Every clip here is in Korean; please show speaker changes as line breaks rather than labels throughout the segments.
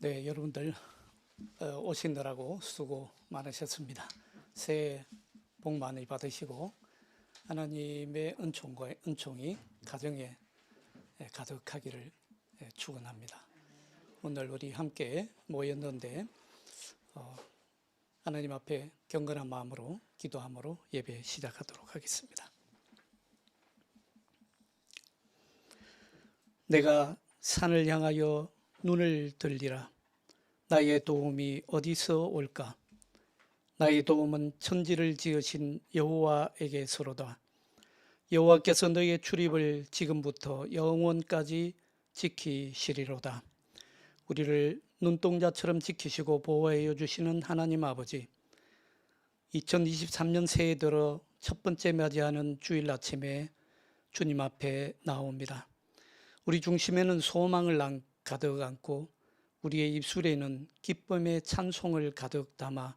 네, 여러분들 오시느라고 수고 많으셨습니다. 새해 복 많이 받으시고 하나님의 은총이 가정에 가득하기를 축원합니다. 오늘 우리 함께 모였는데 하나님 앞에 경건한 마음으로 기도함으로 예배 시작하도록 하겠습니다. 내가 산을 향하여 눈을 들리라. 나의 도움이 어디서 올까? 나의 도움은 천지를 지으신 여호와에게서로다. 여호와께서 너의 출입을 지금부터 영원까지 지키시리로다. 우리를 눈동자처럼 지키시고 보호하여 주시는 하나님 아버지, 2023년 새해 들어 첫 번째 맞이하는 주일 아침에 주님 앞에 나옵니다. 우리 중심에는 소망을 가득 안고 우리의 입술에는 기쁨의 찬송을 가득 담아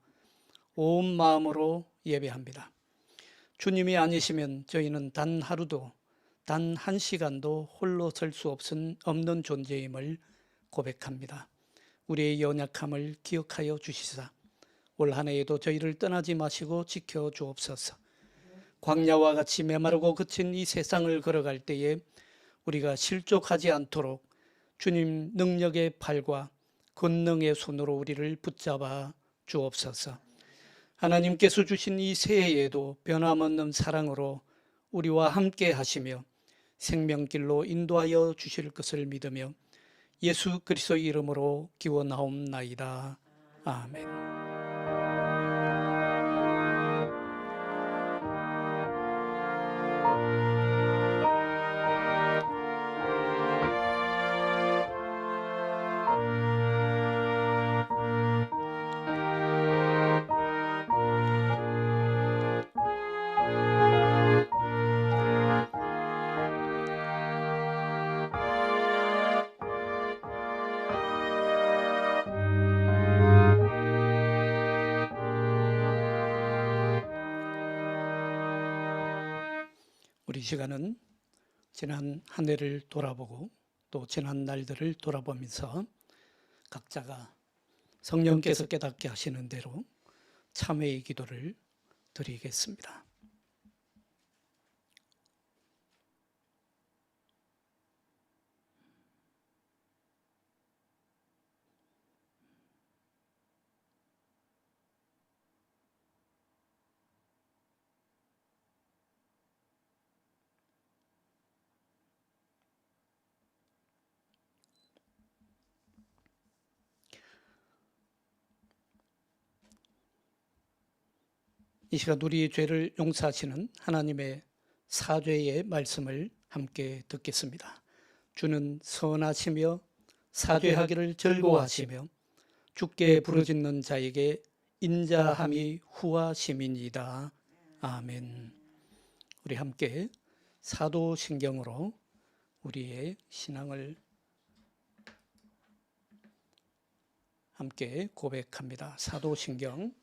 온 마음으로 예배합니다. 주님이 아니시면 저희는 단 하루도 단 한 시간도 홀로 설 수 없는 존재임을 고백합니다. 우리의 연약함을 기억하여 주시사 올 한 해에도 저희를 떠나지 마시고 지켜 주옵소서. 광야와 같이 메마르고 그친 이 세상을 걸어갈 때에 우리가 실족하지 않도록 주님 능력의 팔과 권능의 손으로 우리를 붙잡아 주옵소서. 하나님께서 주신 이 새해에도 변함없는 사랑으로 우리와 함께 하시며 생명길로 인도하여 주실 것을 믿으며 예수 그리스도의 이름으로 기원하옵나이다. 아멘. 우리 시간은 지난 한 해를 돌아보고 또 지난 날들을 돌아보면서 각자가 성령께서 깨닫게 하시는 대로 참회의 기도를 드리겠습니다. 이 시간 우리의 죄를 용서하시는 하나님의 사죄의 말씀을 함께 듣겠습니다. 주는 선하시며 사죄하기를 즐거워하시며 주께 부르짖는 자에게 인자함이 후하심이니이다. 아멘. 우리 함께 사도신경으로 우리의 신앙을 함께 고백합니다. 사도신경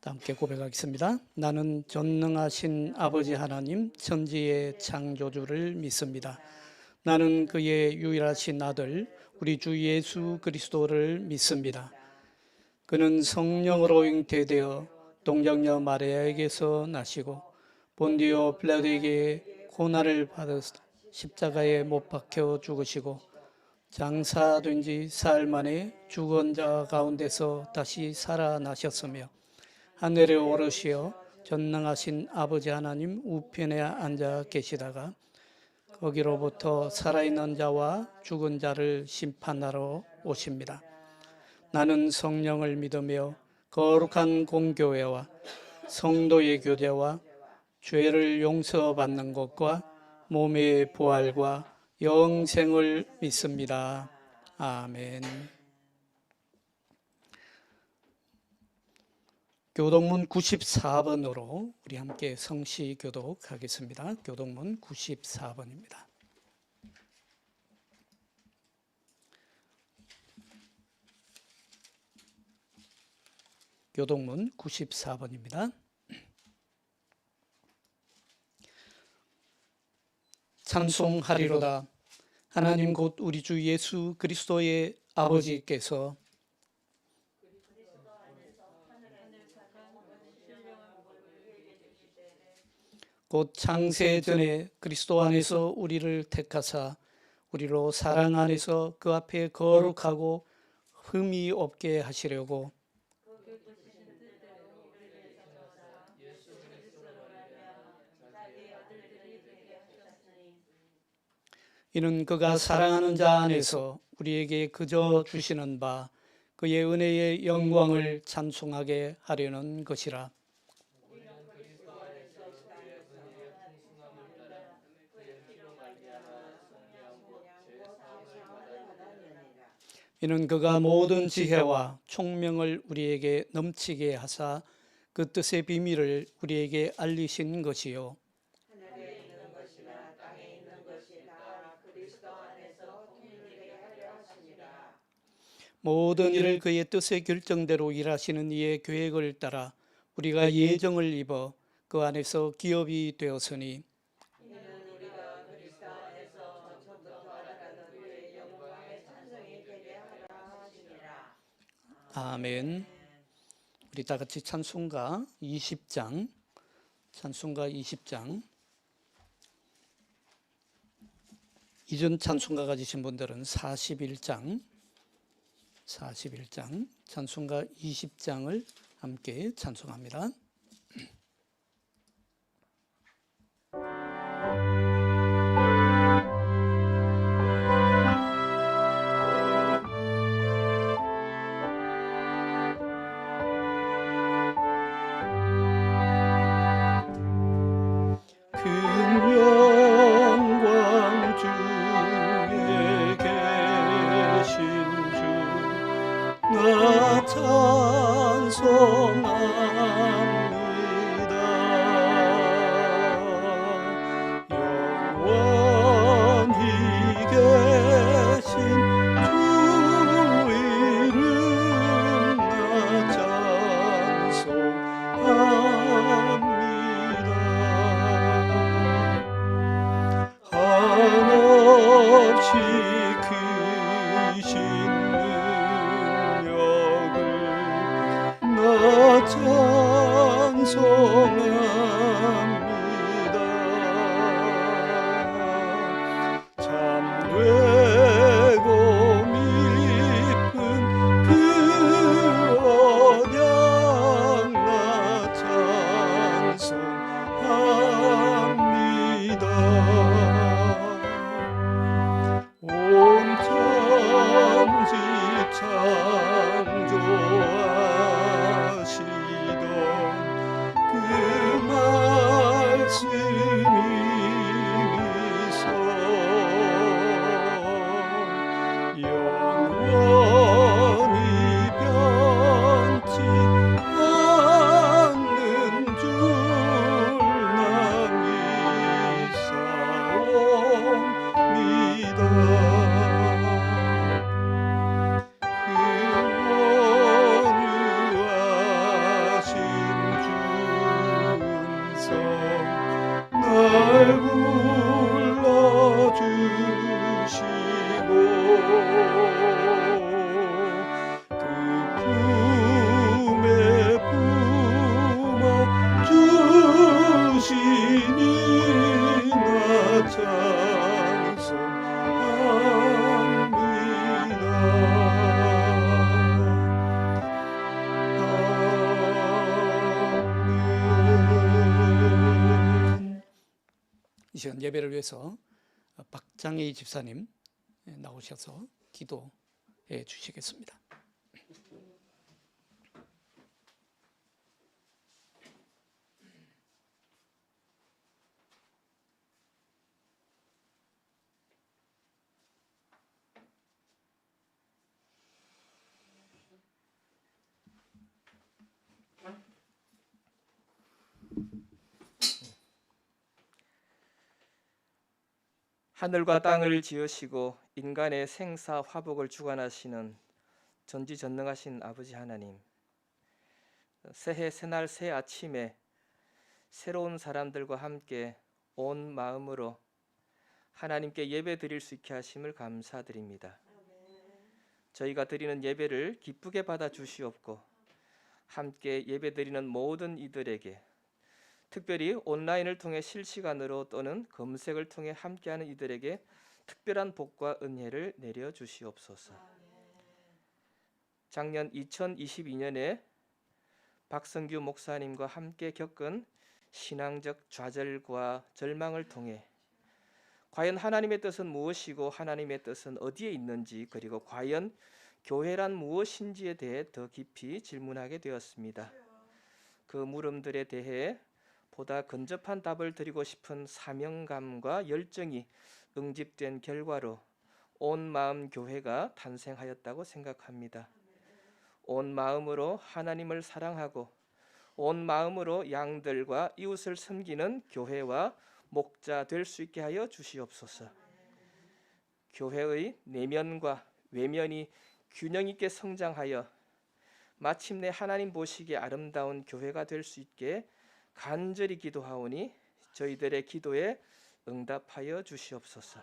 함께 고백하겠습니다. 나는 전능하신 아버지 하나님 천지의 창조주를 믿습니다. 나는 그의 유일하신 아들 우리 주 예수 그리스도를 믿습니다. 그는 성령으로 잉태되어 동정녀 마리아에게서 나시고 본디오 빌라도에게 고난을 받아 십자가에 못 박혀 죽으시고 장사된 지 사흘 만에 죽은 자 가운데서 다시 살아나셨으며 하늘에 오르시어 전능하신 아버지 하나님 우편에 앉아 계시다가 거기로부터 살아있는 자와 죽은 자를 심판하러 오십니다. 나는 성령을 믿으며 거룩한 공교회와 성도의 교제와 죄를 용서받는 것과 몸의 부활과 영생을 믿습니다. 아멘. 교동문 94번으로 우리 함께 성시 교독하겠습니다. 교동문 94번입니다. 교동문 94번입니다. 찬송하리로다. 하나님 곧 우리 주 예수 그리스도의 아버지께서 곧 창세 전에 그리스도 안에서 우리를 택하사 우리로 사랑 안에서 그 앞에 거룩하고 흠이 없게 하시려고 이는 그가 사랑하는 자 안에서 우리에게 그저 주시는 바 그의 은혜의 영광을 찬송하게 하려는 것이라. 이는 그가 모든 지혜와 총명을 우리에게 넘치게 하사 그 뜻의 비밀을 우리에게 알리신 것이요
하늘에 있는 것이나 땅에 있는 것이 다 그리스도 안에서 통일되게 하려 하시니라.
모든 일을 그의 뜻의 결정대로 일하시는 이의 계획을 따라 우리가 예정을 입어 그 안에서 기업이 되었으니
이는 우리가 그리스도 안에서 처음부터 알아가는 그의 영광의 찬송이 되게 하려 하시니라.
아멘. 우리 다 같이 찬송가 20장 이전 찬송가 가지신 분들은 41장 찬송가 20장을 함께 찬송합니다. 이 시간 예배를 위해서 박장희 집사님 나오셔서 기도해 주시겠습니다.
하늘과 땅을 지으시고 인간의 생사 화복을 주관하시는 전지전능하신 아버지 하나님, 새해 새날 새 아침에 새로운 사람들과 함께 온 마음으로 하나님께 예배 드릴 수 있게 하심을 감사드립니다. 저희가 드리는 예배를 기쁘게 받아 주시옵고 함께 예배 드리는 모든 이들에게, 특별히 온라인을 통해 실시간으로 또는 검색을 통해 함께하는 이들에게 특별한 복과 은혜를 내려 주시옵소서. 작년 2022년에 박성규 목사님과 함께 겪은 신앙적 좌절과 절망을 통해 과연 하나님의 뜻은 무엇이고 하나님의 뜻은 어디에 있는지, 그리고 과연 교회란 무엇인지에 대해 더 깊이 질문하게 되었습니다. 그 물음들에 대해 보다 근접한 답을 드리고 싶은 사명감과 열정이 응집된 결과로 온 마음 교회가 탄생하였다고 생각합니다. 온 마음으로 하나님을 사랑하고 온 마음으로 양들과 이웃을 섬기는 교회와 목자 될 수 있게 하여 주시옵소서. 교회의 내면과 외면이 균형 있게 성장하여 마침내 하나님 보시기에 아름다운 교회가 될 수 있게 간절히 기도하오니 저희들의 기도에 응답하여 주시옵소서.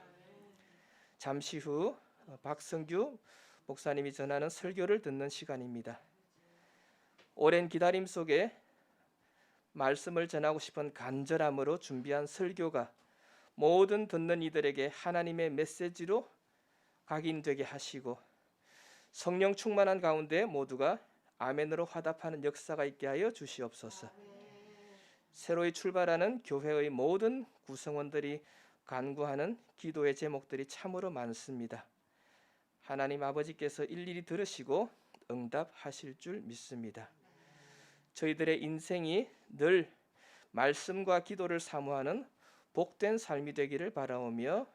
잠시 후 박성규 목사님이 전하는 설교를 듣는 시간입니다. 오랜 기다림 속에 말씀을 전하고 싶은 간절함으로 준비한 설교가 모든 듣는 이들에게 하나님의 메시지로 각인되게 하시고 성령 충만한 가운데 모두가 아멘으로 화답하는 역사가 있게 하여 주시옵소서. 새로이 출발하는 교회의 모든 구성원들이 간구하는 기도의 제목들이 참으로 많습니다. 하나님 아버지께서 일일이 들으시고 응답하실 줄 믿습니다. 저희들의 인생이 늘 말씀과 기도를 사모하는 복된 삶이 되기를 바라오며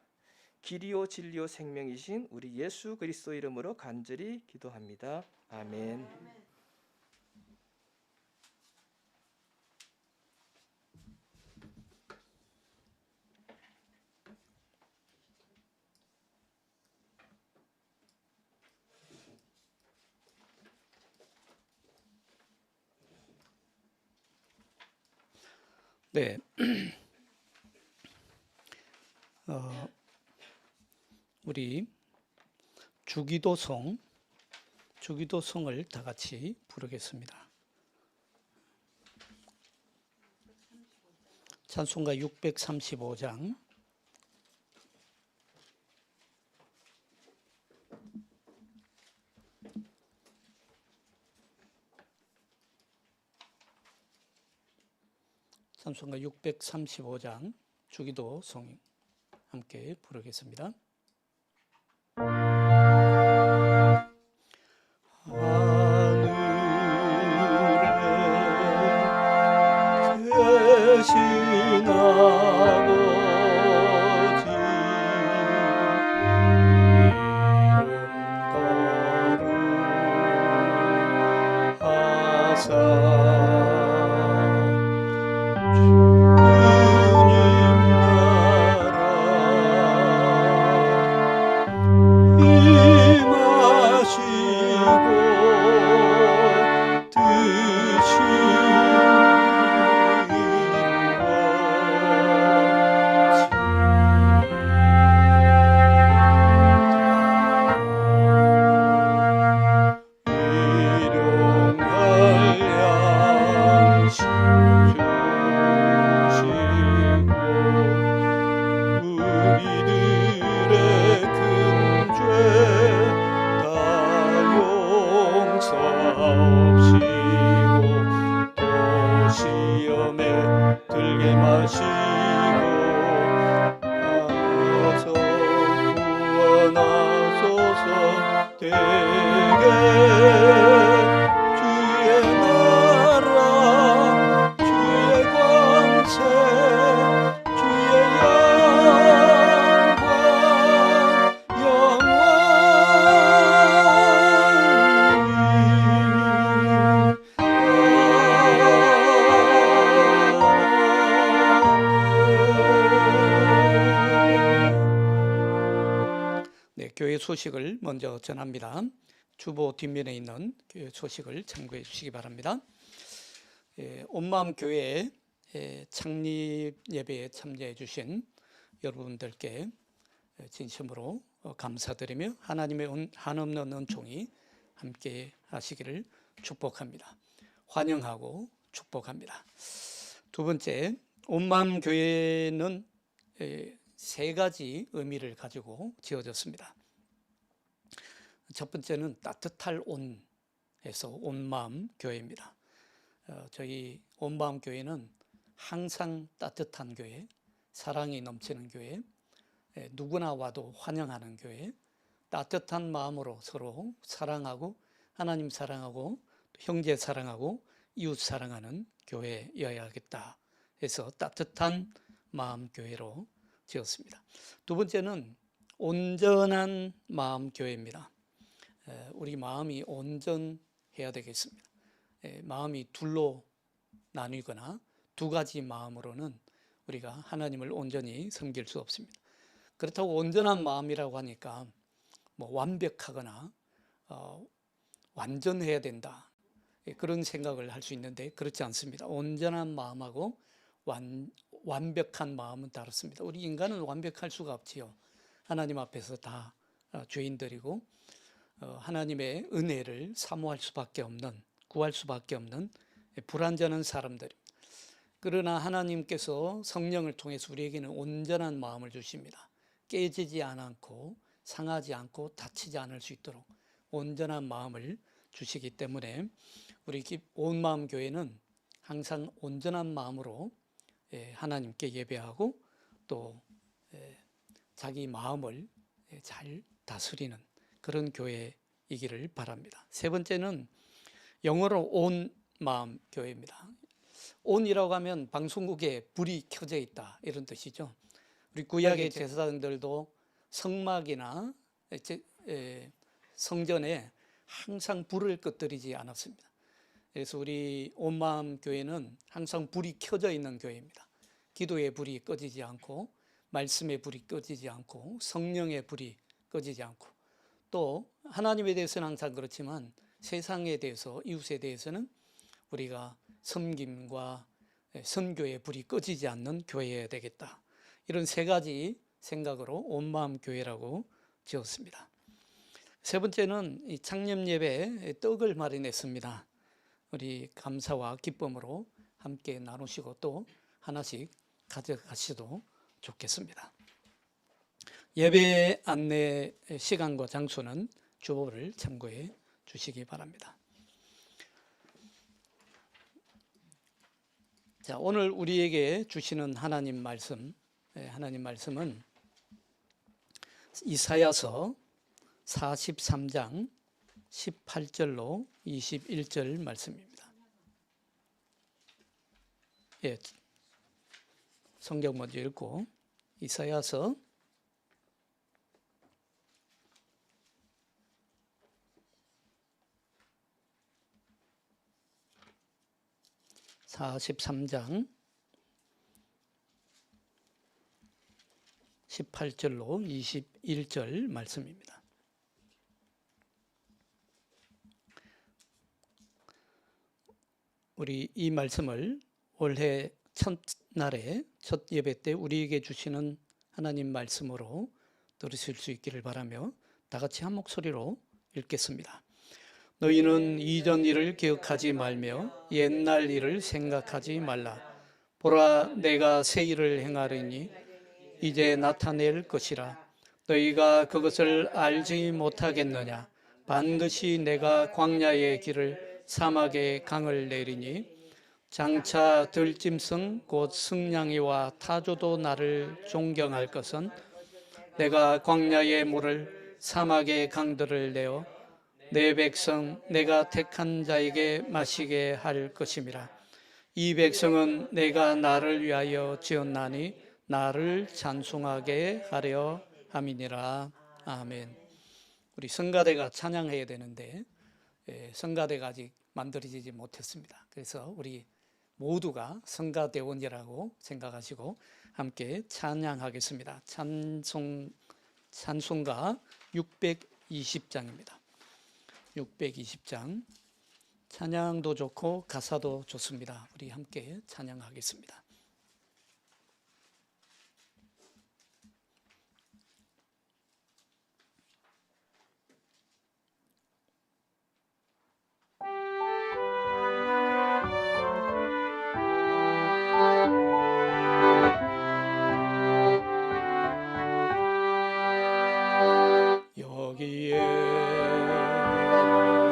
길이요 진리요 생명이신 우리 예수 그리스도 이름으로 간절히 기도합니다. 아멘.
네, 우리 주기도성을 다 같이 부르겠습니다. 찬송가 635장. 찬송가 635장 주기도성 함께 부르겠습니다. 하늘에 계신 아버지 이름 거룩하사 교회 소식을 먼저 전합니다. 주보 뒷면에 있는 교회 소식을 참고해 주시기 바랍니다. 온마음 교회 창립 예배에 참여해 주신 여러분들께 진심으로 감사드리며 하나님의 한없는 은총이 함께 하시기를 축복합니다. 환영하고 축복합니다. 두 번째, 온마음 교회는 세 가지 의미를 가지고 지어졌습니다. 첫 번째는 따뜻할 온에서 온마음 교회입니다. 저희 온마음 교회는 항상 따뜻한 교회, 사랑이 넘치는 교회, 누구나 와도 환영하는 교회, 따뜻한 마음으로 서로 사랑하고 하나님 사랑하고 형제 사랑하고 이웃 사랑하는 교회여야겠다 해서 따뜻한 마음 교회로 지었습니다. 두 번째는 온전한 마음 교회입니다. 우리 마음이 온전해야 되겠습니다. 마음이 둘로 나뉘거나 두 가지 마음으로는 우리가 하나님을 온전히 섬길 수 없습니다. 그렇다고 온전한 마음이라고 하니까 뭐 완벽하거나 완전해야 된다 그런 생각을 할 수 있는데 그렇지 않습니다. 온전한 마음하고 완벽한 마음은 다릅니다. 우리 인간은 완벽할 수가 없지요. 하나님 앞에서 다 죄인들이고 하나님의 은혜를 사모할 수밖에 없는, 구할 수밖에 없는 불완전한 사람들입니다. 그러나 하나님께서 성령을 통해서 우리에게는 온전한 마음을 주십니다. 깨지지 않고 상하지 않고 다치지 않을 수 있도록 온전한 마음을 주시기 때문에 우리 온마음 교회는 항상 온전한 마음으로 하나님께 예배하고 또 자기 마음을 잘 다스리는 그런 교회이기를 바랍니다. 세 번째는 영어로 온 마음 교회입니다. 온이라고 하면 방송국에 불이 켜져 있다 이런 뜻이죠. 우리 구약의 제사장들도 성막이나 성전에 항상 불을 꺼뜨리지 않았습니다. 그래서 우리 온마음 교회는 항상 불이 켜져 있는 교회입니다. 기도의 불이 꺼지지 않고 말씀의 불이 꺼지지 않고 성령의 불이 꺼지지 않고 또 하나님에 대해서는 항상 그렇지만 세상에 대해서 이웃에 대해서는 우리가 섬김과 선교의 불이 꺼지지 않는 교회여야 되겠다. 이런 세 가지 생각으로 온마음 교회라고 지었습니다. 세 번째는 이 창립 예배에 떡을 마련했습니다. 우리 감사와 기쁨으로 함께 나누시고 또 하나씩 가져가셔도 좋겠습니다. 예배 안내 시간과 장소는 주보를 참고해 주시기 바랍니다. 자, 오늘 우리에게 주시는 하나님 말씀은 이사야서 43장 18절로 21절 말씀입니다. 성경 먼저 읽고 이사야서 43장 18절로 21절 말씀입니다. 우리 이 말씀을 올해 첫날에 첫 예배 때 우리에게 주시는 하나님 말씀으로 들으실 수 있기를 바라며 다 같이 한 목소리로 읽겠습니다. 너희는 이전 일을 기억하지 말며 옛날 일을 생각하지 말라. 보라, 내가 새 일을 행하리니 이제 나타낼 것이라. 너희가 그것을 알지 못하겠느냐? 반드시 내가 광야의 길을 사막의 강을 내리니 장차 들짐승 곧 승냥이와 타조도 나를 존경할 것은 내가 광야의 물을 사막의 강들을 내어 내 백성 내가 택한 자에게 마시게 할 것임이라. 이 백성은 내가 나를 위하여 지었나니 나를 찬송하게 하려 함이니라. 아멘. 우리 성가대가 찬양해야 되는데 성가대가 아직 만들어지지 못했습니다. 그래서 우리 모두가 성가대원이라고 생각하시고 함께 찬양하겠습니다. 찬송가 620장입니다. 620장 찬양도 좋고 가사도 좋습니다. 우리 함께 찬양하겠습니다.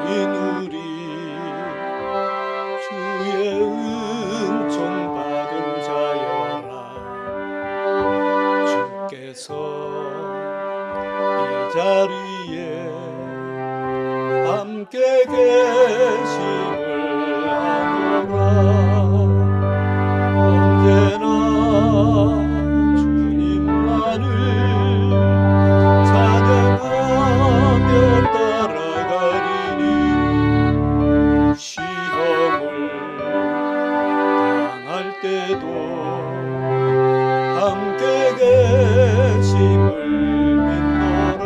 모인 우리 주의 은총 받은 자여라. 주께서 이 자리에 함께 계심을 아노라. 언제나 주님만을 찬양하며 따라가리니 시험을 당할 때도 함께 계심을 믿노라.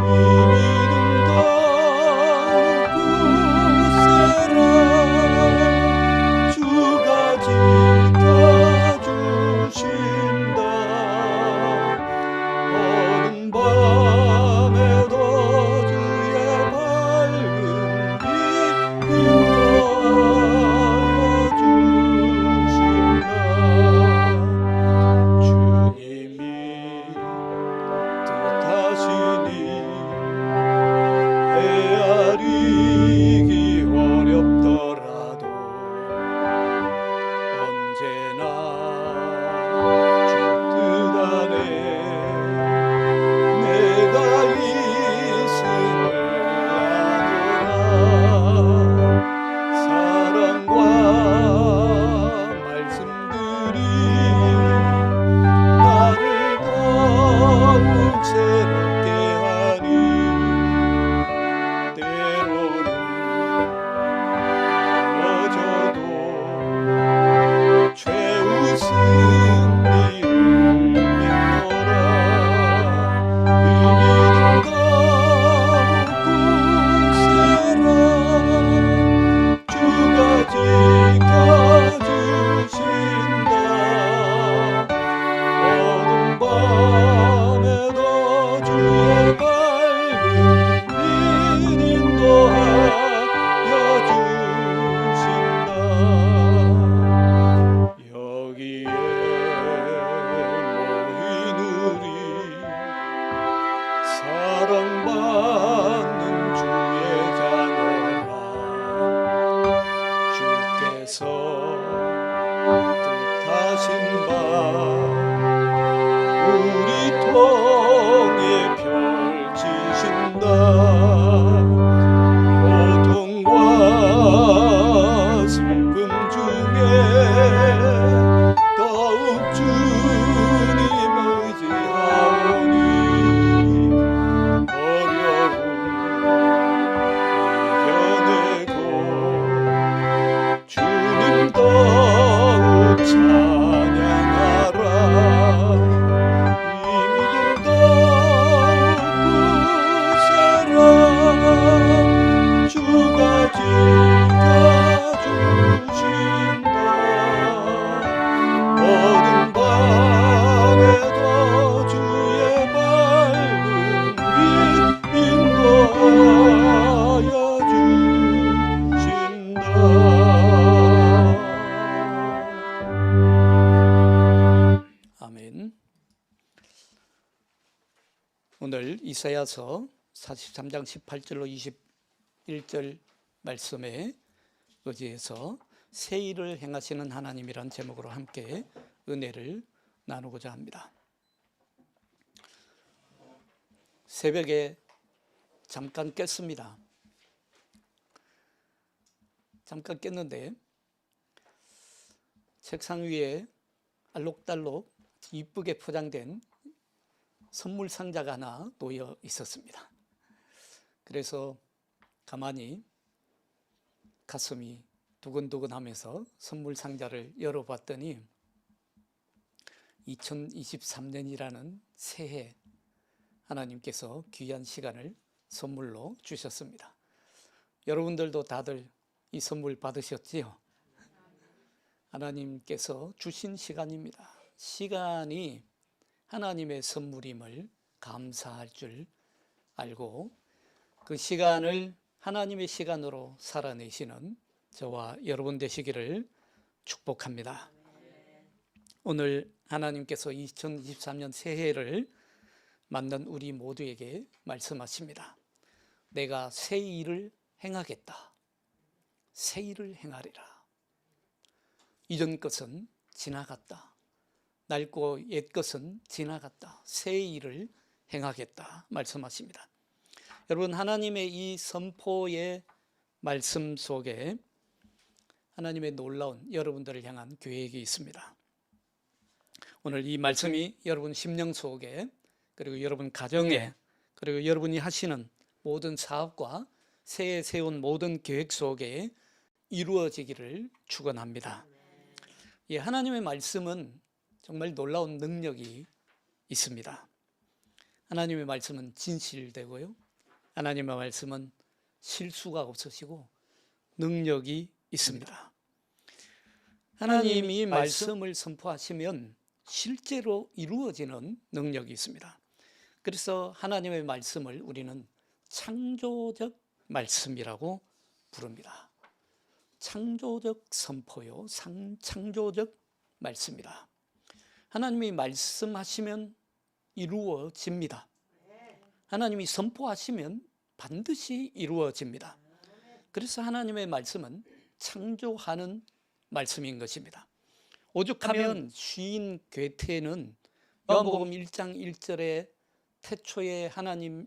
이 믿음 더욱 굳세라. 주가 지켜주신다. 어두운 밤에도 주의 밝은 빛 인도하여 주신다. 주님이 뜻하시니 헤아리기 어렵더라도 언제나 주 뜻 안에 내가 있음을 아노라. 사랑과 말씀들이 나를 더욱 새롭게 하니 때로는 넘어져도 최후 승리를 믿노라. 이 믿음 더욱 굳세라. 주가 지켜주신다. 어두운 밤에도 주의 밝은 빛 인도하여 주신다. 여기에 모인 우리 사랑받는 주의 자녀라. 주께서 뜻하신 바 우리 통해 펼치신다. 고통과 슬픔 중에 더욱 주님 의지하오니 어려움 이겨내고 주님 더욱 찬양하라. 이 믿음 더욱 굳세라. 주가 지켜주신다. 어두운 밤에도 주의 밝은 빛 인도하여 주신다.
아멘. 오늘 이사야서 43장 18절로 21절 말씀에 의지해서 새 일을 행하시는 하나님이란 제목으로 함께 은혜를 나누고자 합니다. 새벽에 잠깐 깼습니다. 잠깐 깼는데 책상 위에 알록달록 이쁘게 포장된 선물 상자가 하나 놓여 있었습니다. 그래서 가만히 가슴이 두근두근하면서 선물 상자를 열어봤더니 2023년이라는 새해 하나님께서 귀한 시간을 선물로 주셨습니다. 여러분들도 다들 이 선물 받으셨지요? 하나님께서 주신 시간입니다. 시간이 하나님의 선물임을 감사할 줄 알고 그 시간을 하나님의 시간으로 살아내시는 저와 여러분 되시기를 축복합니다. 오늘 하나님께서 2023년 새해를 맞는 우리 모두에게 말씀하십니다. 내가 새 일을 행하겠다. 새 일을 행하리라. 이전 것은 지나갔다. 낡고 옛 것은 지나갔다. 새 일을 행하겠다 말씀하십니다. 여러분, 하나님의 이 선포의 말씀 속에 하나님의 놀라운 여러분들을 향한 계획이 있습니다. 오늘 이 말씀이 여러분 심령 속에, 그리고 여러분 가정에, 그리고 여러분이 하시는 모든 사업과 새해 세운 모든 계획 속에 이루어지기를 축원합니다. 예, 하나님의 말씀은 정말 놀라운 능력이 있습니다. 하나님의 말씀은 진실되고요, 하나님의 말씀은 실수가 없으시고 능력이 있습니다. 하나님이 말씀을 선포하시면 실제로 이루어지는 능력이 있습니다. 그래서 하나님의 말씀을 우리는 창조적 말씀이라고 부릅니다. 창조적 선포요, 창조적 말씀이다. 하나님이 말씀하시면 이루어집니다. 하나님이 선포하시면 반드시 이루어집니다. 그래서 하나님의 말씀은 창조하는 말씀인 것입니다. 오죽하면 시인 괴테는 요한복음 1장 1절에 태초에 하나님,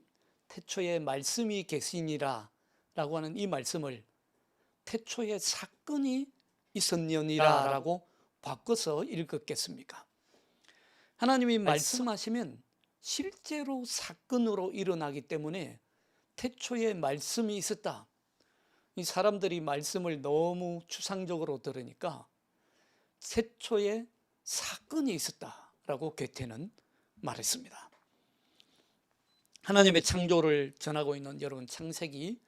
태초에 말씀이 계시니라 라고 하는 이 말씀을 태초에 사건이 있었느니라 라고 바꿔서 읽었겠습니까? 하나님이 말씀하시면 실제로 사건으로 일어나기 때문에 태초에 말씀이 있었다. 이 사람들이 말씀을 너무 추상적으로 들으니까 태초에 사건이 있었다라고 괴테는 말했습니다. 하나님의 창조를 전하고 있는 여러분, 창세기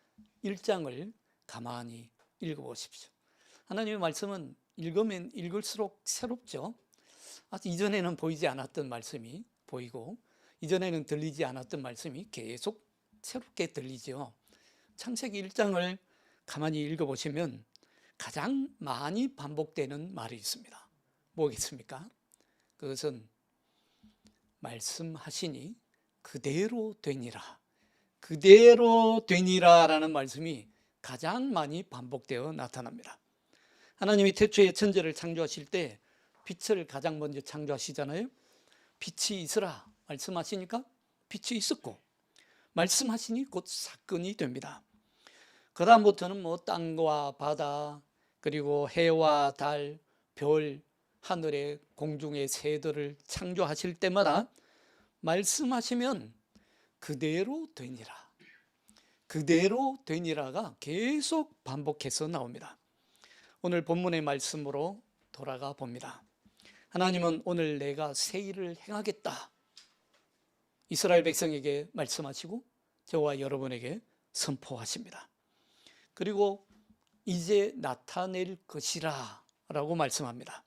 1장을 가만히 읽어보십시오. 하나님의 말씀은 읽으면 읽을수록 새롭죠. 이전에는 보이지 않았던 말씀이 보이고, 이전에는 들리지 않았던 말씀이 계속 새롭게 들리죠. 창세기 1장을 가만히 읽어보시면 가장 많이 반복되는 말이 있습니다. 뭐겠습니까? 그것은 말씀하시니 그대로 되니라, 그대로 되니라 라는 말씀이 가장 많이 반복되어 나타납니다. 하나님이 태초에 천지를 창조하실 때 빛을 가장 먼저 창조하시잖아요. 빛이 있으라 말씀하시니까 빛이 있었고, 말씀하시니 곧 사건이 됩니다. 그 다음부터는 땅과 바다, 그리고 해와 달, 별, 하늘의 공중의 새들을 창조하실 때마다 말씀하시면 그대로 되니라, 그대로 되니라가 계속 반복해서 나옵니다. 오늘 본문의 말씀으로 돌아가 봅니다. 하나님은 오늘 내가 새 일을 행하겠다 이스라엘 백성에게 말씀하시고 저와 여러분에게 선포하십니다. 그리고 이제 나타낼 것이라 라고 말씀합니다.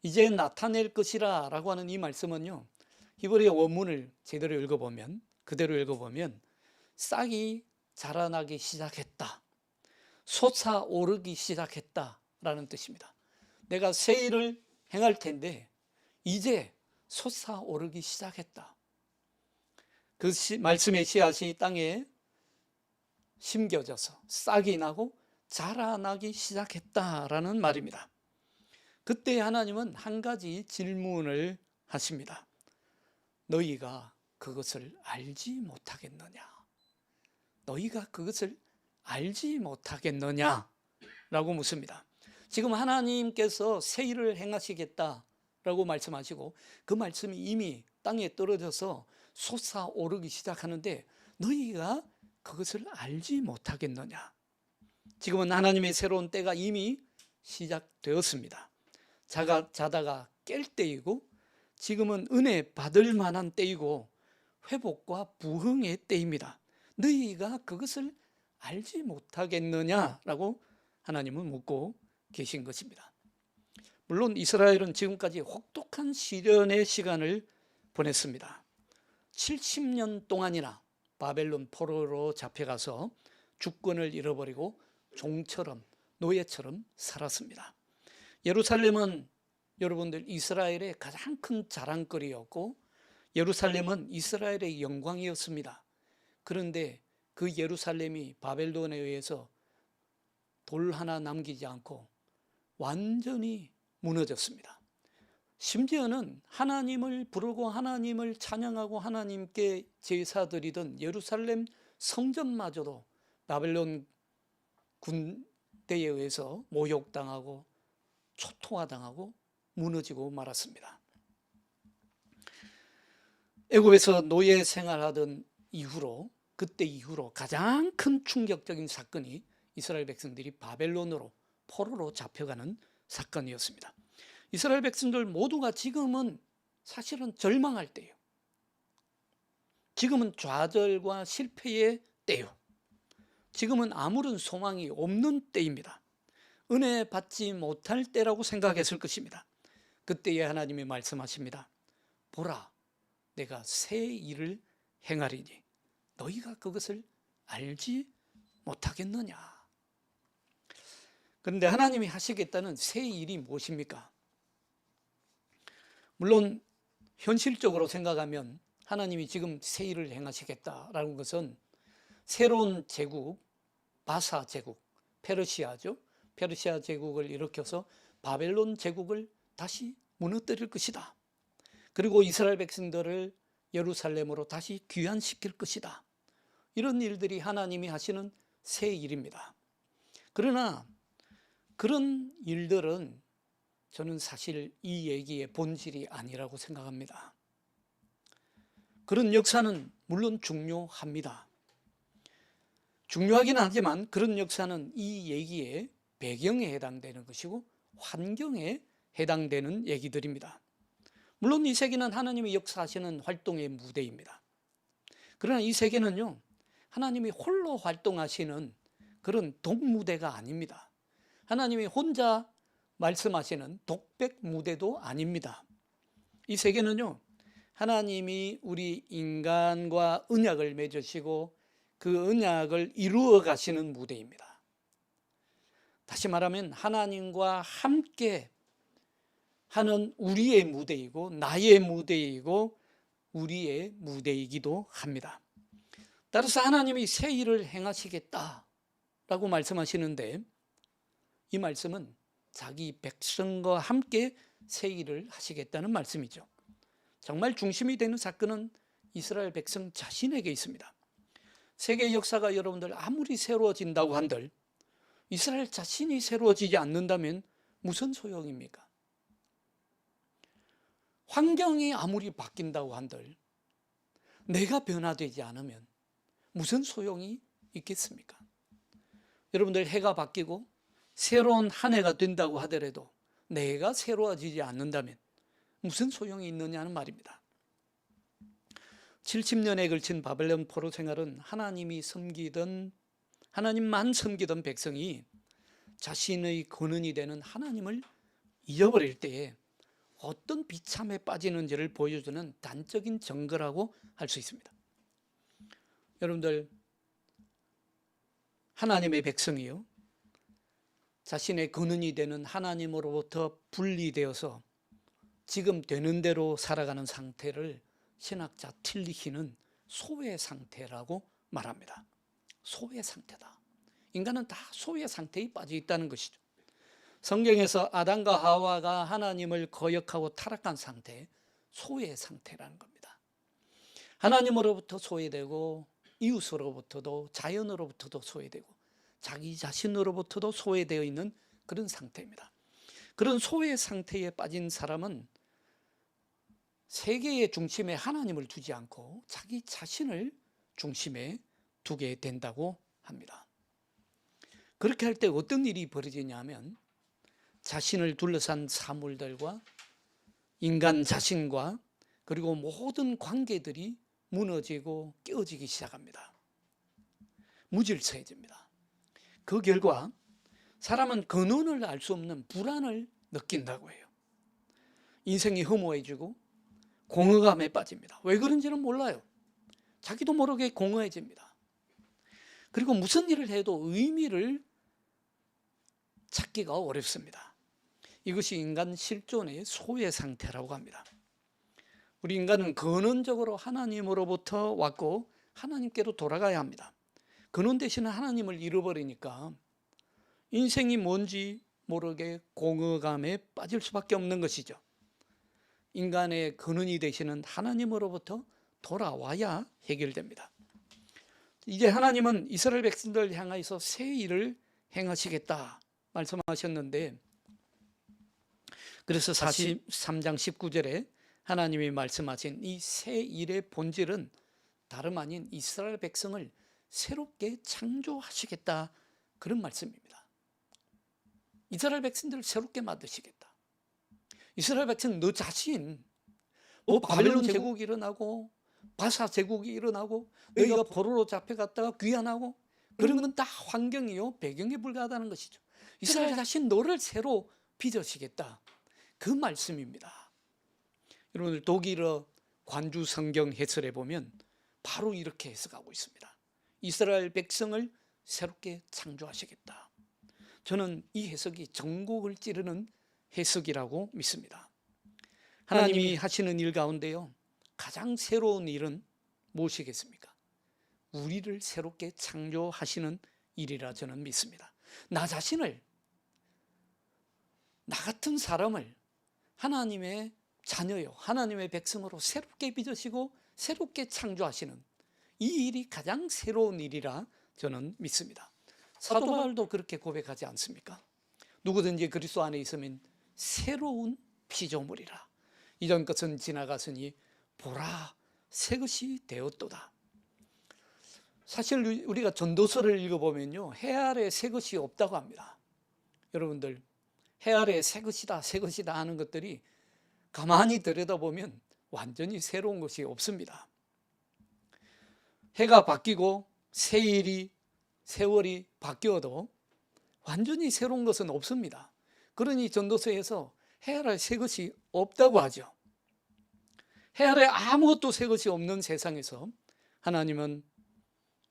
이제 나타낼 것이라 라고 하는 이 말씀은요, 히브리어 원문을 제대로 읽어보면, 그대로 읽어보면 싹이 자라나기 시작했다, 솟아오르기 시작했다 라는 뜻입니다. 내가 새 일을 행할 텐데 이제 솟아오르기 시작했다. 그 말씀의 씨앗이 땅에 심겨져서 싹이 나고 자라나기 시작했다라는 말입니다. 그때 하나님은 한 가지 질문을 하십니다. 너희가 그것을 알지 못하겠느냐? 너희가 그것을 알지 못하겠느냐? 라고 묻습니다. 지금 하나님께서 새 일을 행하시겠다라고 말씀하시고 그 말씀이 이미 땅에 떨어져서 솟아오르기 시작하는데 너희가 그것을 알지 못하겠느냐? 지금은 하나님의 새로운 때가 이미 시작되었습니다. 자다가 깰 때이고, 지금은 은혜 받을 만한 때이고 회복과 부흥의 때입니다. 너희가 그것을 알지 못하겠느냐라고 하나님은 묻고 계신 것입니다. 물론 이스라엘은 지금까지 혹독한 시련의 시간을 보냈습니다. 70년 동안이나 바벨론 포로로 잡혀가서 주권을 잃어버리고 종처럼, 노예처럼 살았습니다. 예루살렘은 여러분들 이스라엘의 가장 큰 자랑거리였고, 예루살렘은 이스라엘의 영광이었습니다. 그런데 그 예루살렘이 바벨론에 의해서 돌 하나 남기지 않고 완전히 무너졌습니다. 심지어는 하나님을 부르고 하나님을 찬양하고 하나님께 제사드리던 예루살렘 성전마저도 바벨론 군대에 의해서 모욕당하고 초토화당하고 무너지고 말았습니다. 애굽에서 노예 생활하던 이후로, 그때 이후로 가장 큰 충격적인 사건이 이스라엘 백성들이 바벨론으로 포로로 잡혀가는 사건이었습니다. 이스라엘 백성들 모두가 지금은 사실은 절망할 때예요. 지금은 좌절과 실패의 때요. 지금은 아무런 소망이 없는 때입니다. 은혜 받지 못할 때라고 생각했을 것입니다. 그때에 하나님이 말씀하십니다. 보라, 내가 새 일을 행하리니 너희가 그것을 알지 못하겠느냐. 그런데 하나님이 하시겠다는 새 일이 무엇입니까? 물론 현실적으로 생각하면 하나님이 지금 새 일을 행하시겠다라는 것은 새로운 제국, 바사 제국, 페르시아죠. 페르시아 제국을 일으켜서 바벨론 제국을 다시 무너뜨릴 것이다. 그리고 이스라엘 백성들을 예루살렘으로 다시 귀환시킬 것이다. 이런 일들이 하나님이 하시는 새 일입니다. 그러나 그런 일들은 저는 사실 이 얘기의 본질이 아니라고 생각합니다. 그런 역사는 물론 중요합니다. 중요하긴 하지만 그런 역사는 이 얘기의 배경에 해당되는 것이고 환경에 해당되는 얘기들입니다. 물론 이 세계는 하나님이 역사하시는 활동의 무대입니다. 그러나 이 세계는요, 하나님이 홀로 활동하시는 그런 독무대가 아닙니다. 하나님이 혼자 말씀하시는 독백 무대도 아닙니다. 이 세계는요, 하나님이 우리 인간과 언약을 맺으시고 그 언약을 이루어 가시는 무대입니다. 다시 말하면 하나님과 함께 하는 우리의 무대이고 나의 무대이고 우리의 무대이기도 합니다. 따라서 하나님이 새 일을 행하시겠다라고 말씀하시는데 이 말씀은 자기 백성과 함께 새 일을 하시겠다는 말씀이죠. 정말 중심이 되는 사건은 이스라엘 백성 자신에게 있습니다. 세계 역사가 여러분들 아무리 새로워진다고 한들 이스라엘 자신이 새로워지지 않는다면 무슨 소용입니까? 환경이 아무리 바뀐다고 한들 내가 변화되지 않으면 무슨 소용이 있겠습니까? 여러분들 해가 바뀌고 새로운 한 해가 된다고 하더라도 내가 새로워지지 않는다면 무슨 소용이 있느냐는 말입니다. 70년에 걸친 바벨론 포로 생활은 하나님만 섬기던 백성이 자신의 근원이 되는 하나님을 잊어버릴 때에 어떤 비참에 빠지는지를 보여주는 단적인 증거라고 할 수 있습니다. 여러분들, 하나님의 백성이요, 자신의 근원이 되는 하나님으로부터 분리되어서 지금 되는 대로 살아가는 상태를 신학자 틸리히는 소외 상태라고 말합니다. 소외 상태다. 인간은 다 소외 상태에 빠져 있다는 것이죠. 성경에서 아담과 하와가 하나님을 거역하고 타락한 상태, 소외 상태라는 겁니다. 하나님으로부터 소외되고 이웃으로부터도 자연으로부터도 소외되고 자기 자신으로부터도 소외되어 있는 그런 상태입니다. 그런 소외 상태에 빠진 사람은 세계의 중심에 하나님을 두지 않고 자기 자신을 중심에 두게 된다고 합니다. 그렇게 할 때 어떤 일이 벌어지냐면 자신을 둘러싼 사물들과 인간 자신과 그리고 모든 관계들이 무너지고 깨어지기 시작합니다. 무질서해집니다. 그 결과 사람은 근원을 알 수 없는 불안을 느낀다고 해요. 인생이 허무해지고 공허감에 빠집니다. 왜 그런지는 몰라요. 자기도 모르게 공허해집니다. 그리고 무슨 일을 해도 의미를 찾기가 어렵습니다. 이것이 인간 실존의 소외 상태라고 합니다. 우리 인간은 근원적으로 하나님으로부터 왔고 하나님께로 돌아가야 합니다. 근원 되시는 하나님을 잃어버리니까 인생이 뭔지 모르게 공허감에 빠질 수밖에 없는 것이죠. 인간의 근원이 되시는 하나님으로부터 돌아와야 해결됩니다. 이제 하나님은 이스라엘 백성들을 향하여서 새 일을 행하시겠다 말씀하셨는데, 그래서 43장 19절에 하나님이 말씀하신 이 새 일의 본질은 다름 아닌 이스라엘 백성을 새롭게 창조하시겠다, 그런 말씀입니다. 이스라엘 백성들을 새롭게 만드시겠다. 이스라엘 백성 너 자신 바벨론 제국이 일어나고 바사 제국이 일어나고 너희가 포로로 잡혀갔다가 귀환하고 그런 건 다 환경이요 배경에 불과하다는 것이죠. 이스라엘 자신 너를 새로 빚으시겠다, 그 말씀입니다. 여러분들 독일어 관주 성경 해설에 보면 바로 이렇게 해석하고 있습니다. 이스라엘 백성을 새롭게 창조하시겠다. 저는 이 해석이 전곡을 찌르는 해석이라고 믿습니다. 하나님이 하시는 일 가운데요, 가장 새로운 일은 무엇이겠습니까? 우리를 새롭게 창조하시는 일이라 저는 믿습니다. 나 자신을, 나 같은 사람을 하나님의 자녀요, 하나님의 백성으로 새롭게 빚으시고 새롭게 창조하시는 이 일이 가장 새로운 일이라 저는 믿습니다. 사도 바울도 그렇게 고백하지 않습니까? 누구든지 그리스도 안에 있으면 새로운 피조물이라. 이전 것은 지나갔으니 보라, 새 것이 되었도다. 사실 우리가 전도서를 읽어보면요, 해 아래 새 것이 없다고 합니다. 여러분들, 해 아래 새 것이다, 새 것이다 하는 것들이 가만히 들여다보면 완전히 새로운 것이 없습니다. 해가 바뀌고 세월이 바뀌어도 완전히 새로운 것은 없습니다. 그러니 전도서에서 해 아래 새 것이 없다고 하죠. 해 아래 아무것도 새 것이 없는 세상에서 하나님은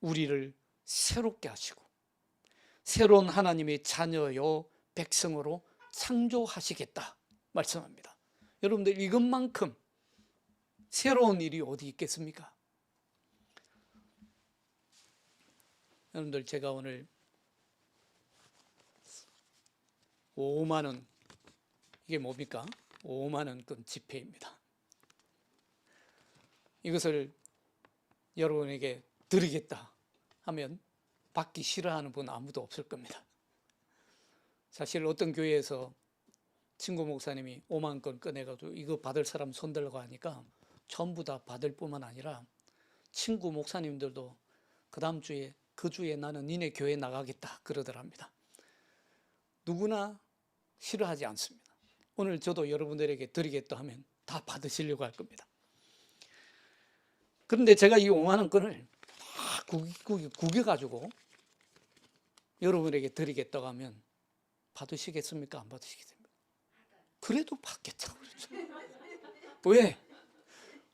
우리를 새롭게 하시고 새로운 하나님의 자녀요 백성으로 창조하시겠다 말씀합니다. 여러분들, 이것만큼 새로운 일이 어디 있겠습니까? 여러분들, 제가 오늘 5만 원, 이게 뭡니까? 5만 원권 지폐입니다. 이것을 여러분에게 드리겠다 하면 받기 싫어하는 분 아무도 없을 겁니다. 사실 어떤 교회에서 친구 목사님이 5만 건 꺼내가지고 이거 받을 사람 손들라고 하니까 전부 다 받을 뿐만 아니라 친구 목사님들도 그 다음 주에, 그 주에 나는 니네 교회 나가겠다 그러더랍니다. 누구나 싫어하지 않습니다. 오늘 저도 여러분들에게 드리겠다 하면 다 받으시려고 할 겁니다. 그런데 제가 이 5만 원권을 구겨가지고 여러분에게 드리겠다고 하면 받으시겠습니까? 안 받으시겠습니까? 그래도 받겠죠. 그렇죠? 왜?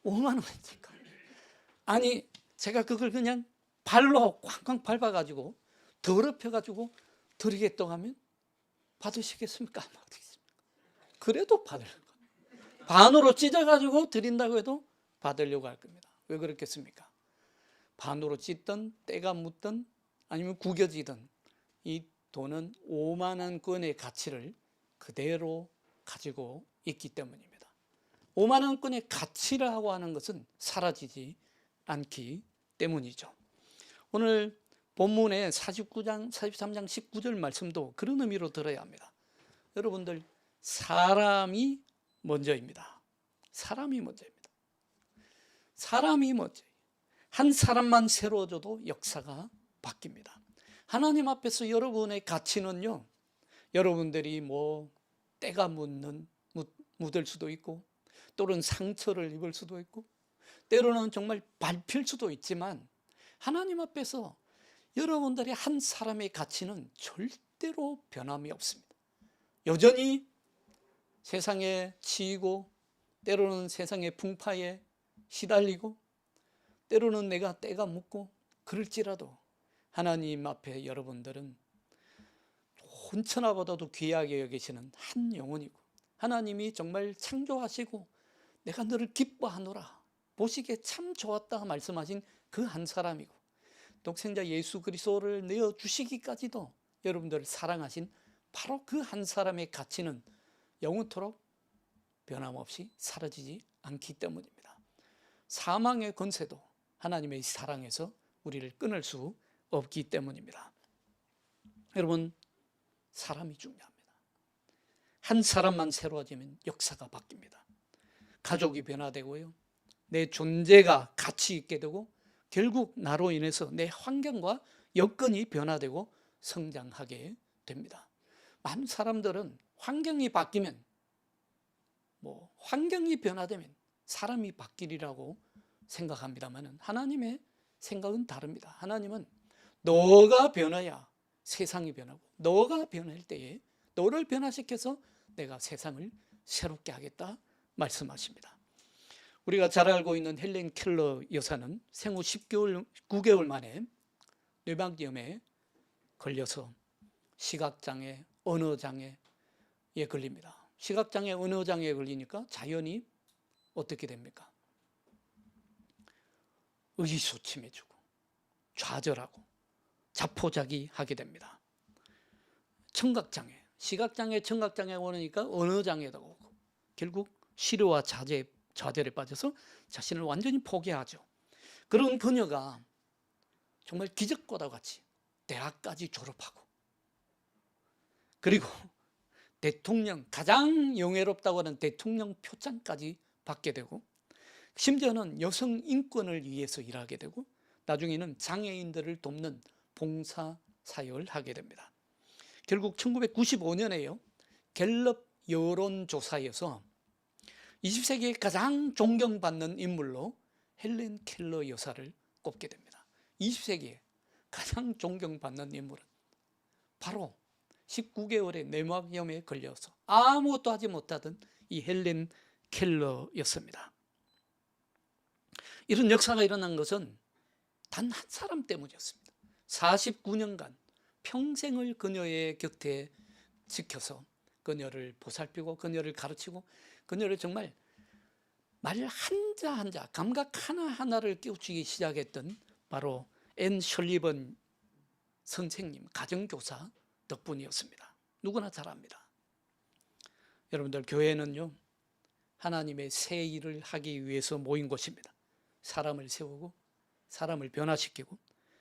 5만 원이니까. 아니, 제가 그걸 그냥 발로 쾅쾅 밟아가지고 더럽혀가지고 드리겠다고 하면 받으시겠습니까? 안 받으시겠습니까? 그래도 받을 겁니다. 반으로 찢어가지고 드린다고 해도 받으려고 할 겁니다. 왜 그렇겠습니까? 반으로 찢든 때가 묻든 아니면 구겨지든 이 돈은 5만 원권의 가치를 그대로 가지고 있기 때문입니다. 5만 원권의 가치라고 하는 것은 사라지지 않기 때문이죠. 오늘 본문의 43장 19절 말씀도 그런 의미로 들어야 합니다. 여러분들, 사람이 먼저입니다. 사람이 먼저입니다. 사람이 먼저. 한 사람만 새로워져도 역사가 바뀝니다. 하나님 앞에서 여러분의 가치는요, 여러분들이 때가 묻을 수도 있고, 또는 상처를 입을 수도 있고, 때로는 정말 밟힐 수도 있지만, 하나님 앞에서 여러분들의 한 사람의 가치는 절대로 변함이 없습니다. 여전히 세상에 치이고, 때로는 세상의 풍파에 시달리고, 때로는 내가 때가 묻고 그럴지라도 하나님 앞에 여러분들은 온천하보다도 귀하게 여기시는 한 영혼이고, 하나님이 정말 창조하시고 내가 너를 기뻐하노라, 보시기에 참 좋았다 말씀하신 그 한 사람이고, 독생자 예수 그리스도를 내어 주시기까지도 여러분들을 사랑하신 바로 그 한 사람의 가치는 영원토록 변함없이 사라지지 않기 때문입니다. 사망의 권세도 하나님의 사랑에서 우리를 끊을 수 없기 때문입니다. 여러분, 사람이 중요합니다. 한 사람만 새로워지면 역사가 바뀝니다. 가족이 변화되고요, 내 존재가 가치 있게 되고, 결국 나로 인해서 내 환경과 여건이 변화되고 성장하게 됩니다. 많은 사람들은 환경이 바뀌면, 환경이 변화되면 사람이 바뀌리라고 생각합니다만 하나님의 생각은 다릅니다. 하나님은 너가 변해야 세상이 변하고, 너가 변할 때에 너를 변화시켜서 내가 세상을 새롭게 하겠다 말씀하십니다. 우리가 잘 알고 있는 헬렌 켈러 여사는 생후 9개월 만에 뇌막염에 걸려서 시각장애, 언어장애에 걸립니다. 시각장애, 언어장애에 걸리니까 자연히 어떻게 됩니까? 의기소침해지고 좌절하고 자포자기하게 됩니다. 청각장애, 시각장애, 청각장애가 오니까 언어장애도 오고 결국 시료와 좌절에 빠져서 자신을 완전히 포기하죠. 그런 그녀가 정말 기적과도 같이 대학까지 졸업하고, 그리고 대통령, 가장 영예롭다고 하는 대통령 표창까지 받게 되고, 심지어는 여성 인권을 위해서 일하게 되고, 나중에는 장애인들을 돕는 봉사 사역을 하게 됩니다. 결국 1995년에요 갤럽 여론조사에서 20세기에 가장 존경받는 인물로 헬렌 켈러 여사를 꼽게 됩니다. 20세기에 가장 존경받는 인물은 바로 19개월의 뇌막염에 걸려서 아무것도 하지 못하던 이 헬렌 켈러였습니다. 이런 역사가 일어난 것은 단 한 사람 때문이었습니다. 49년간 평생을 그녀의 곁에 지켜서 그녀를 보살피고 그녀를 가르치고 그녀를 정말 말 한자 한자 감각 하나하나를 깨우치기 시작했던 바로 앤 설리번 선생님, 가정교사 덕분이었습니다. 누구나 잘 압니다. 여러분들, 교회는요 하나님의 새 일을 하기 위해서 모인 곳입니다. 사람을 세우고 사람을 변화시키고,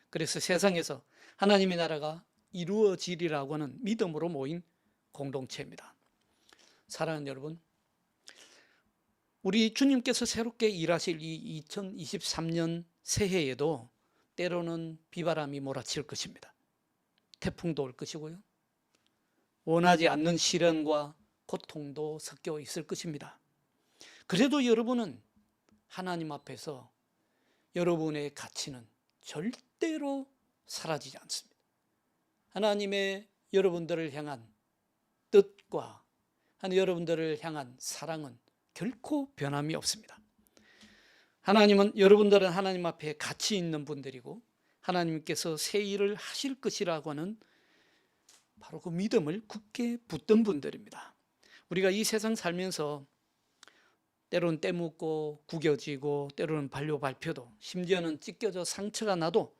그래서 세상에서 하나님의 나라가 이루어지리라고 하는 믿음으로 모인 공동체입니다. 사랑하는 여러분, 우리 주님께서 새롭게 일하실 이 2023년 새해에도 때로는 비바람이 몰아칠 것입니다. 태풍도 올 것이고요, 원하지 않는 시련과 고통도 섞여 있을 것입니다. 그래도 여러분은 하나님 앞에서 여러분의 가치는 절대로 사라지지 않습니다. 하나님의 여러분들을 향한 뜻과 여러분들을 향한 사랑은 결코 변함이 없습니다. 하나님은, 여러분들은 하나님 앞에 가치 있는 분들이고 하나님께서 새 일을 하실 것이라고 하는 바로 그 믿음을 굳게 붙든 분들입니다. 우리가 이 세상 살면서 때로는 떼묻고 구겨지고 때로는 발표도 심지어는 찢겨져 상처가 나도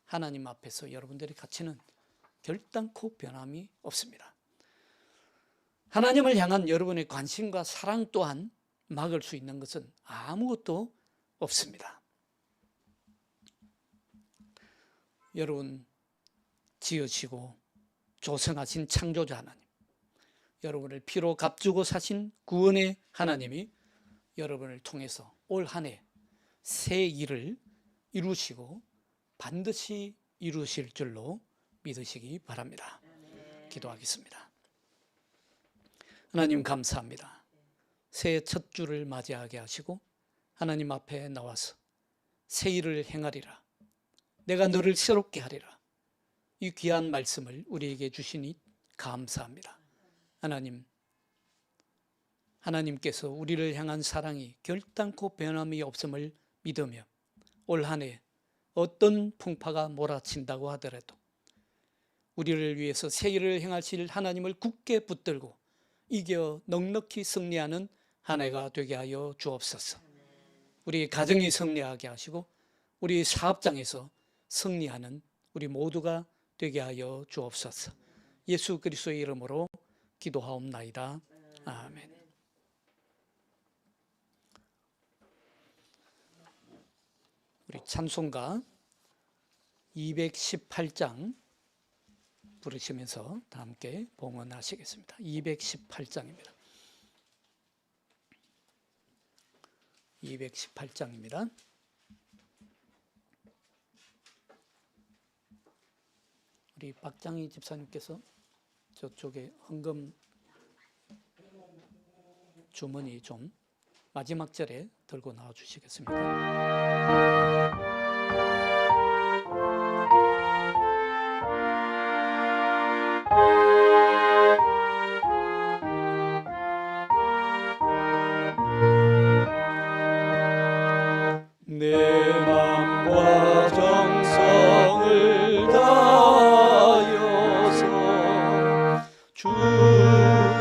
하나님 앞에서 여러분들의 가치는 결단코 변함이 없습니다. 하나님을 향한 여러분의 관심과 사랑 또한 막을 수 있는 것은 아무것도 없습니다. 여러분, 지으시고 조성하신 창조자 하나님, 여러분을 피로 값주고 사신 구원의 하나님이 여러분을 통해서 올 한 해 새 일을 이루시고 반드시 이루실 줄로 믿으시기 바랍니다. 기도하겠습니다. 하나님, 감사합니다. 새해 첫 주를 맞이하게 하시고 하나님 앞에 나와서 새 일을 행하리라, 내가 너를 새롭게 하리라, 이 귀한 말씀을 우리에게 주시니 감사합니다. 하나님께서 우리를 향한 사랑이 결단코 변함이 없음을 믿으며 올 한 해 어떤 풍파가 몰아친다고 하더라도 우리를 위해서 새 일을 행하실 하나님을 굳게 붙들고 이겨 넉넉히 승리하는 한 해가 되게 하여 주옵소서. 우리 가정이 승리하게 하시고 우리 사업장에서 승리하는 우리 모두가 되게 하여 주옵소서. 예수 그리스도의 이름으로 기도하옵나이다. 아멘. 우리 찬송가 218장 부르시면서 다 함께 봉헌하시겠습니다. 218장입니다. 218장입니다. 우리 박장희 집사님께서 저쪽에 헌금 주머니 좀 마지막 절에 들고 나와 주시겠습니까?
내 맘과 정성을 다하여서 주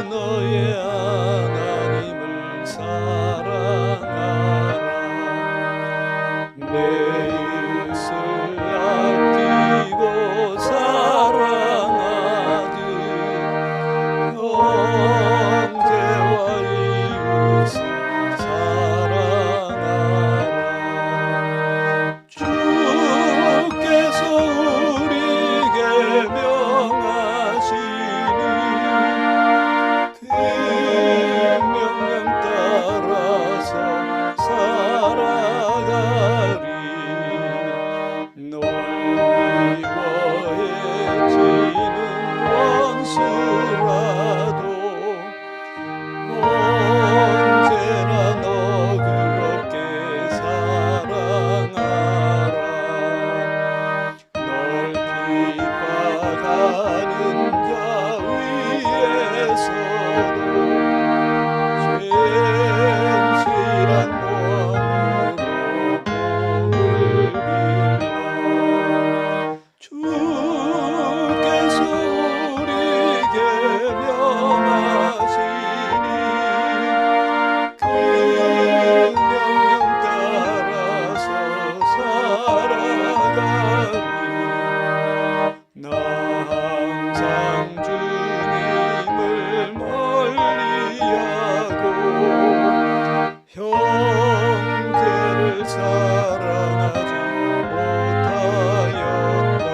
너의 하나님을 사랑하라. 내 이웃을 아끼고 사랑하듯 형제와 이웃을 사랑하라. 주께서 우리에게 명하시니 그 명령 따라서 살아가리. 널 미워해지는 원수라도 언제나 너그럽게 사랑하라. 널 비박하는 자 위에서도 진실한 마음으로 복을 빌라. 주께서 우리에게 명하시니 그 명령 따라서 살아가리. 나 항상 주님을 멀리하고 형제를 사랑하지 못하였다.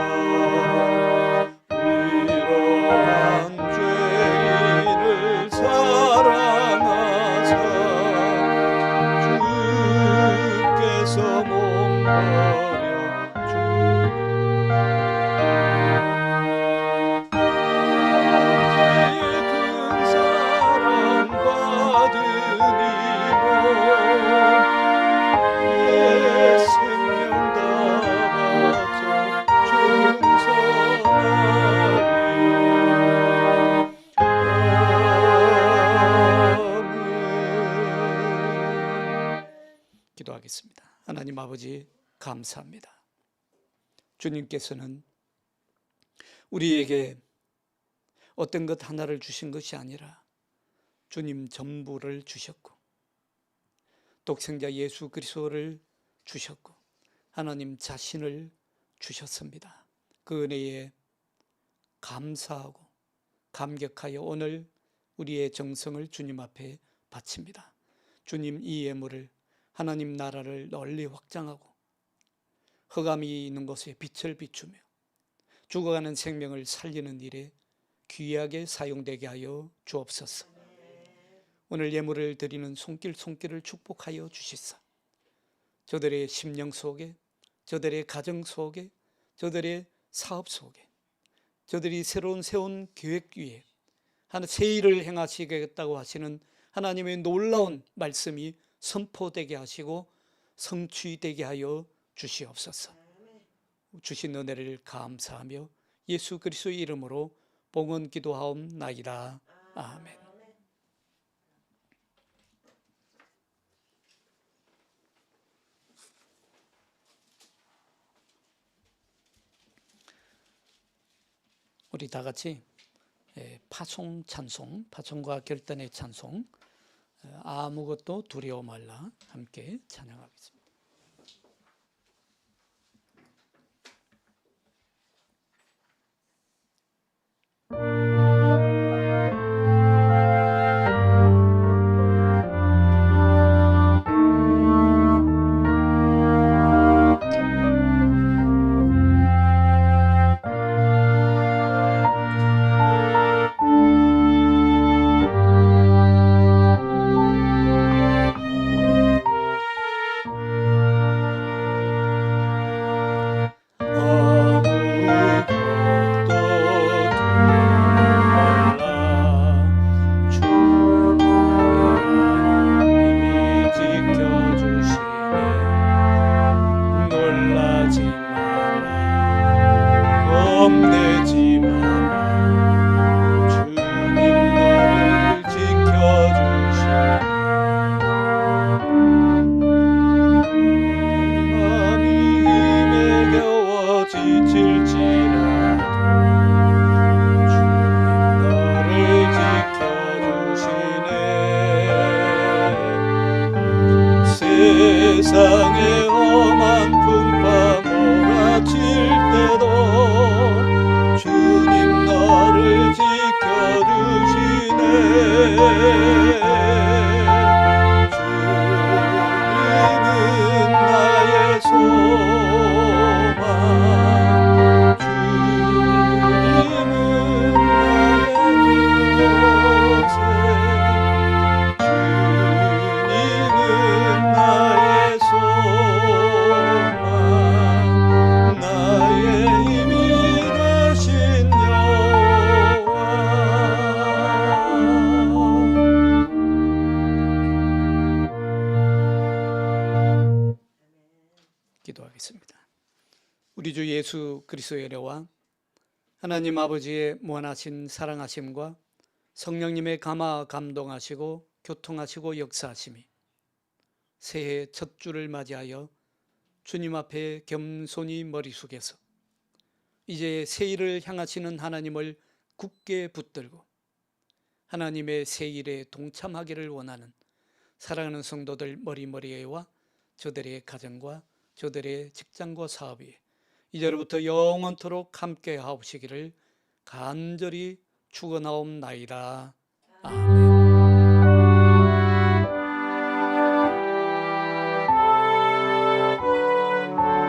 위로한 죄인을 사랑하사 주께서 몸버려 큰 사랑받으니 내 생명 다 바쳐 충성하리.
기도하겠습니다. 하나님 아버지 감사합니다. 주님께서는 우리에게 어떤 것 하나를 주신 것이 아니라 주님 전부를 주셨고 독생자 예수 그리스도를 주셨고 하나님 자신을 주셨습니다. 그 은혜에 감사하고 감격하여 오늘 우리의 정성을 주님 앞에 바칩니다. 주님 이 예물을 하나님 나라를 널리 확장하고 흑암이 있는 곳에 빛을 비추며 죽어가는 생명을 살리는 일에 귀하게 사용되게 하여 주옵소서. 오늘 예물을 드리는 손길을 축복하여 주시사 저들의 심령 속에, 저들의 가정 속에, 저들의 사업 속에, 저들이 새로운 세운 계획 위에 하나 새 일을 행하시겠다고 하시는 하나님의 놀라운 말씀이 선포되게 하시고 성취되게 하여 주시옵소서. 주신 은혜를 감사하며 예수 그리스도의 이름으로 봉헌 기도하옵나이다. 아멘. 우리 다 같이 파송 찬송, 파송과 결단의 찬송, 아무것도 두려워 말라 함께 찬양하겠습니다.
겁내지 마. 주님 너를 지켜주시네. 마음이 힘에 겨워 지칠지라도 주님 너를 지켜주시네. 세상의 험한 풍파 몰아칠 때도 주님 너를 지켜주시네. 주님은 나의 소망, 주님은 나의 요새, 주님은 나의 소망, 나의 힘이 되신 여호와.
기도하겠습니다. 우리 주 예수 그리스도의 은혜와 하나님 아버지의 무한하신 사랑하심과 성령님의 감화 감동하시고 교통하시고 역사하심이 새해 첫 주를 맞이하여 주님 앞에 겸손히 머리 숙여서 이제 새일을 향하시는 하나님을 굳게 붙들고 하나님의 새일에 동참하기를 원하는 사랑하는 성도들 머리머리에와 저들의 가정과 저들의 직장과 사업 위에 이제로부터 영원토록 함께 하옵시기를 간절히 축원하옵나이다. 아멘.